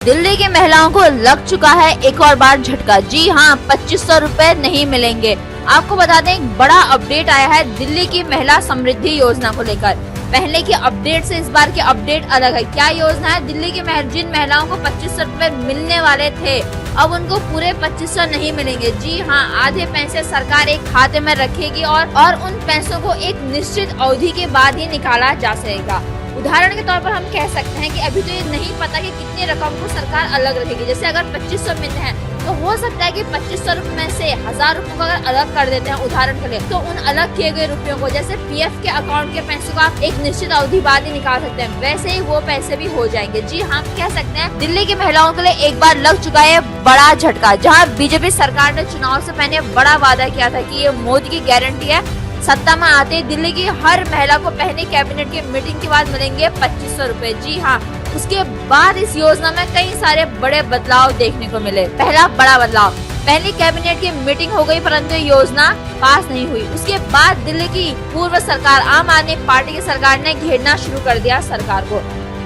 दिल्ली की महिलाओं को लग चुका है एक और बार झटका। जी हां, 2500 रुपए नहीं मिलेंगे। आपको बता दें, एक बड़ा अपडेट आया है दिल्ली की महिला समृद्धि योजना को लेकर। पहले की अपडेट से इस बार की अपडेट अलग है। क्या योजना है? दिल्ली की जिन महिलाओं को 2500 रुपए मिलने वाले थे, अब उनको पूरे 2500 नहीं मिलेंगे। जी हाँ, आधे पैसे सरकार एक खाते में रखेगी और उन पैसों को एक निश्चित अवधि के बाद ही निकाला जा सकेगा। उदाहरण के तौर पर हम कह सकते हैं कि अभी तो ये नहीं पता कि कितनी रकम को सरकार अलग रखेगी। जैसे अगर 2500 मिलते हैं तो हो सकता है कि 2500 रुपए में से 1000 रुपए को अगर अलग कर देते हैं उदाहरण के लिए, तो उन अलग किए गए रुपयों को, जैसे पीएफ के अकाउंट के पैसों को आप एक निश्चित अवधि बाद ही निकाल सकते हैं, वैसे ही वो पैसे भी हो जाएंगे। जी हम कह सकते हैं दिल्ली की महिलाओं के लिए एक बार लग चुका है बड़ा झटका। जहाँ बीजेपी सरकार ने चुनाव से पहले बड़ा वादा किया था कि ये मोदी की गारंटी है, सत्ता में आते दिल्ली की हर महिला को पहले कैबिनेट की मीटिंग के बाद मिलेंगे 2500 रुपए। जी हाँ, उसके बाद इस योजना में कई सारे बड़े बदलाव देखने को मिले। पहला बड़ा बदलाव, पहली कैबिनेट की मीटिंग हो गई परंतु योजना पास नहीं हुई। उसके बाद दिल्ली की पूर्व सरकार आम आदमी पार्टी की सरकार ने घेरना शुरू कर दिया सरकार को,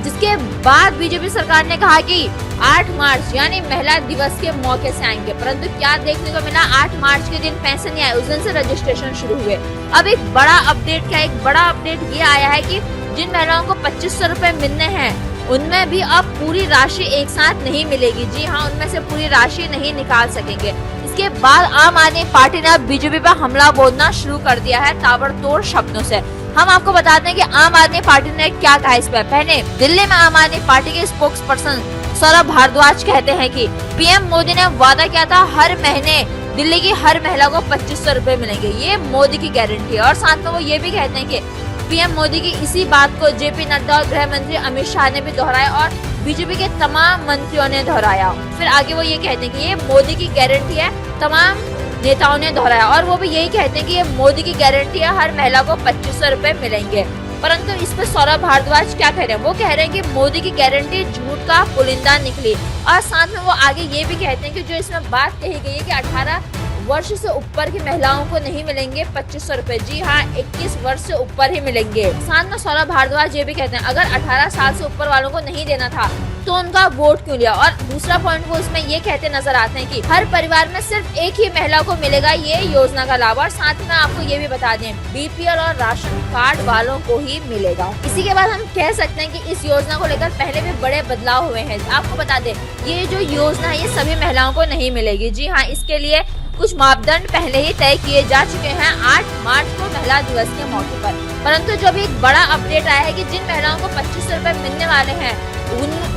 जिसके बाद बीजेपी सरकार ने कहा कि 8 मार्च यानी महिला दिवस के मौके से आएंगे, परंतु क्या देखने को मिला? 8 मार्च के दिन पैसे नहीं आए, उस दिन से रजिस्ट्रेशन शुरू हुए। अब एक बड़ा अपडेट क्या है? एक बड़ा अपडेट ये आया है कि जिन महिलाओं को 2500 रुपए मिलने हैं उनमें भी अब पूरी राशि एक साथ नहीं मिलेगी। जी हाँ, उनमें से पूरी राशि नहीं निकाल सकेंगे। इसके बाद आम आदमी पार्टी ने अब बीजेपी पर हमला बोलना शुरू कर दिया है ताबड़तोड़ शब्दों से। हम आपको बताते हैं कि आम आदमी पार्टी ने क्या कहा इस पर। पहले दिल्ली में आम आदमी पार्टी के स्पोक्स पर्सन सौरभ भारद्वाज कहते हैं कि पीएम मोदी ने वादा किया था हर महीने दिल्ली की हर महिला को 2500 रुपए मिलेंगे, ये मोदी की गारंटी है। और साथ में वो ये भी कहते हैं कि पीएम मोदी की इसी बात को जेपी नड्डा और गृह मंत्री अमित शाह ने भी दोहराया और बीजेपी के तमाम मंत्रियों ने दोहराया। फिर आगे वो ये कहते हैं कि ये मोदी की गारंटी है, तमाम नेताओं ने दोहराया। और वो भी यही कहते हैं कि ये मोदी की गारंटी है, हर महिला को 2500 रुपए मिलेंगे। परंतु इस पे सौरभ भारद्वाज क्या कह रहे हैं? वो कह रहे हैं कि मोदी की गारंटी झूठ का पुलिंदा निकली। और साथ में वो आगे ये भी कहते हैं कि जो इसमें बात कही गई है कि 18 वर्ष से ऊपर की महिलाओं को नहीं मिलेंगे 2500 रुपए। जी हाँ, 21 वर्ष से ऊपर ही मिलेंगे। साथ में सौरभ भारद्वाज ये भी कहते हैं अगर 18 साल से ऊपर वालों को नहीं देना था तो उनका वोट क्यों लिया। और दूसरा पॉइंट वो उसमें ये कहते नजर आते हैं कि हर परिवार में सिर्फ एक ही महिला को मिलेगा ये योजना का लाभ। और साथ में आपको ये भी बता दें, बीपीएल और राशन कार्ड वालों को ही मिलेगा। इसी के बाद हम कह सकते हैं कि इस योजना को लेकर पहले भी बड़े बदलाव हुए हैं। आपको बता दें, ये जो योजना है ये सभी महिलाओं को नहीं मिलेगी। जी हाँ, इसके लिए कुछ मापदंड पहले ही तय किए जा चुके हैं 8 मार्च को महिला दिवस के मौके पर। परंतु जो भी एक बड़ा अपडेट आया है कि जिन महिलाओं को 2500 रुपए मिलने वाले हैं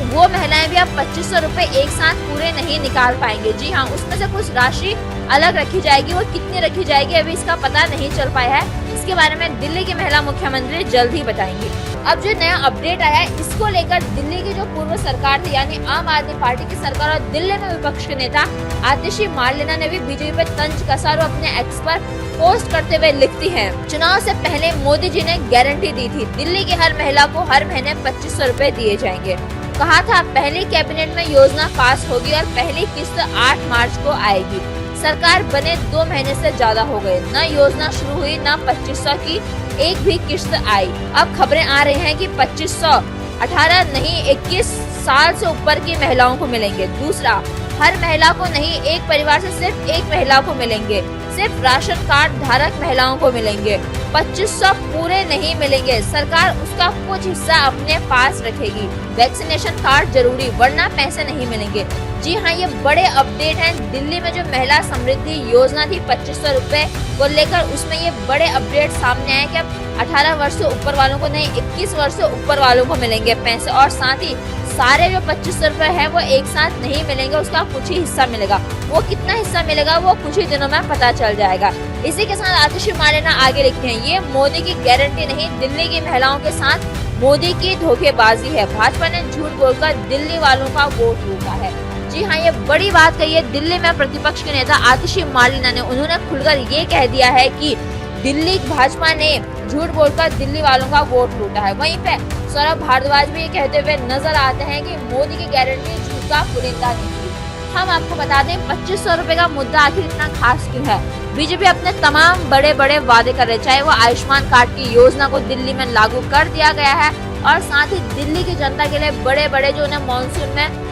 वो महिलाएं भी अब 2500 रुपए एक साथ पूरे नहीं निकाल पाएंगे। जी हाँ, उसमें से कुछ राशि अलग रखी जाएगी, वो कितनी रखी जाएगी अभी इसका पता नहीं चल पाया है। इसके बारे में दिल्ली की महिला मुख्यमंत्री जल्द ही बताएंगी। अब जो नया अपडेट आया है इसको लेकर दिल्ली की जो पूर्व सरकार थी यानी आम आदमी पार्टी की सरकार और दिल्ली में विपक्ष के नेता आतिशी मार्लेना ने भी बीजेपी पर तंज कसा और अपने एक्स पर पोस्ट करते हुए लिखती है, चुनाव से पहले मोदी जी ने गारंटी दी थी दिल्ली की हर महिला को हर महीने 2500 रुपए दिए जाएंगे। कहा था पहली कैबिनेट में योजना पास होगी और पहली किस्त 8 मार्च को आएगी। सरकार बने 2 महीने से ज्यादा हो गए, न योजना शुरू हुई न 2500 की एक भी किस्त आई। अब खबरें आ रही हैं कि 2500 18 नहीं 21 साल से ऊपर की महिलाओं को मिलेंगे। दूसरा, हर महिला को नहीं, एक परिवार से सिर्फ एक महिला को मिलेंगे, सिर्फ राशन कार्ड धारक महिलाओं को मिलेंगे। 2500 पूरे नहीं मिलेंगे, सरकार उसका कुछ हिस्सा अपने पास रखेगी। वैक्सीनेशन कार्ड जरूरी, वरना पैसे नहीं मिलेंगे। जी हाँ, ये बड़े अपडेट हैं। दिल्ली में जो महिला समृद्धि योजना थी 2500 रुपए को लेकर, उसमें ये बड़े अपडेट सामने आए कि अब 18 वर्ष से ऊपर वालों को नहीं 21 वर्ष से ऊपर वालों को मिलेंगे पैसे। और साथ ही सारे जो 2500 रुपए है वो एक साथ नहीं मिलेंगे, उसका कुछ ही हिस्सा मिलेगा। वो कितना हिस्सा मिलेगा वो कुछ ही दिनों में पता चल जाएगा। इसी के साथ आतिशी मार्लेना आगे लिखते हैं, ये मोदी की गारंटी नहीं, दिल्ली की महिलाओं के साथ मोदी की धोखेबाजी है। भाजपा ने झूठ बोलकर दिल्ली वालों का वोट लूटा है। जी हाँ, ये बड़ी बात कही है दिल्ली में प्रतिपक्ष के नेता आतिशी मार्लेना ने। उन्होंने खुलकर ये कह दिया है कि दिल्ली भाजपा ने झूठ बोलकर दिल्ली वालों का वोट लूटा है। वहीं पे सौरभ भारद्वाज भी ये कहते हुए नजर आते हैं कि मोदी की गारंटी झूठ का पुलिंदा निकली। हम आपको बता दें 2500 रुपए का मुद्दा आखिर इतना खास क्यों है। बीजेपी अपने तमाम बड़े बड़े वादे कर रहे, चाहे वो आयुष्मान कार्ड की योजना को दिल्ली में लागू कर दिया गया है और साथ ही दिल्ली की जनता के लिए बड़े बड़े जो उन्हें मानसून में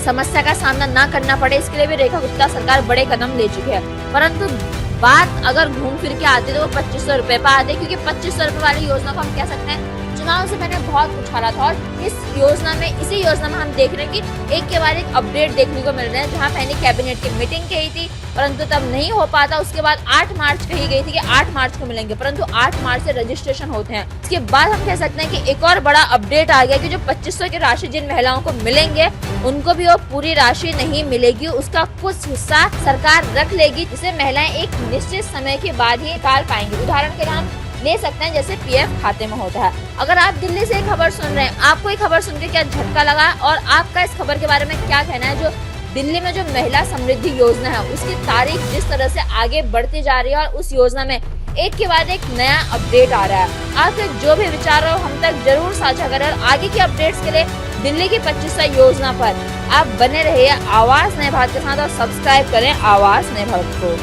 समस्या का सामना ना करना पड़े, इसके लिए भी रेखा गुप्ता सरकार बड़े कदम ले चुकी है। परंतु बात अगर घूम फिर के आती है तो वो 2500 रुपए पर आते, क्योंकि 2500 रुपए वाली योजना को हम कह सकते हैं चुनाव से मैंने बहुत उछाला था। और इसी योजना में हम देख रहे हैं कि एक के बाद एक अपडेट देखने को मिल रहे हैं। जहां पहले कैबिनेट की मीटिंग कही थी परंतु तब नहीं हो पाता, उसके बाद 8 मार्च कही गई थी कि 8 मार्च को मिलेंगे, परंतु 8 मार्च से रजिस्ट्रेशन होते हैं। इसके बाद हम कह सकते हैं कि एक और बड़ा अपडेट आ गया कि जो 2500 की राशि जिन महिलाओं को मिलेंगे उनको भी वो पूरी राशि नहीं मिलेगी, उसका कुछ हिस्सा सरकार रख लेगी, जिसे महिलाएं एक निश्चित समय के बाद ही निकाल पाएंगी। उदाहरण के लिए हम ले सकते हैं जैसे पीएफ खाते में होता है। अगर आप दिल्ली से खबर सुन रहे हैं, आपको ये खबर सुन के क्या झटका लगा और आपका इस खबर के बारे में क्या कहना है? जो दिल्ली में जो महिला समृद्धि योजना है उसकी तारीख जिस तरह से आगे बढ़ती जा रही है और उस योजना में एक के बाद एक नया अपडेट आ रहा है, आपके जो भी विचार हो हम तक जरूर साझा करें। और आगे की अपडेट्स के लिए दिल्ली की 2500 योजना पर आप बने रहिए आवाज नए भारत के साथ और सब्सक्राइब करें आवाज नए भारत को।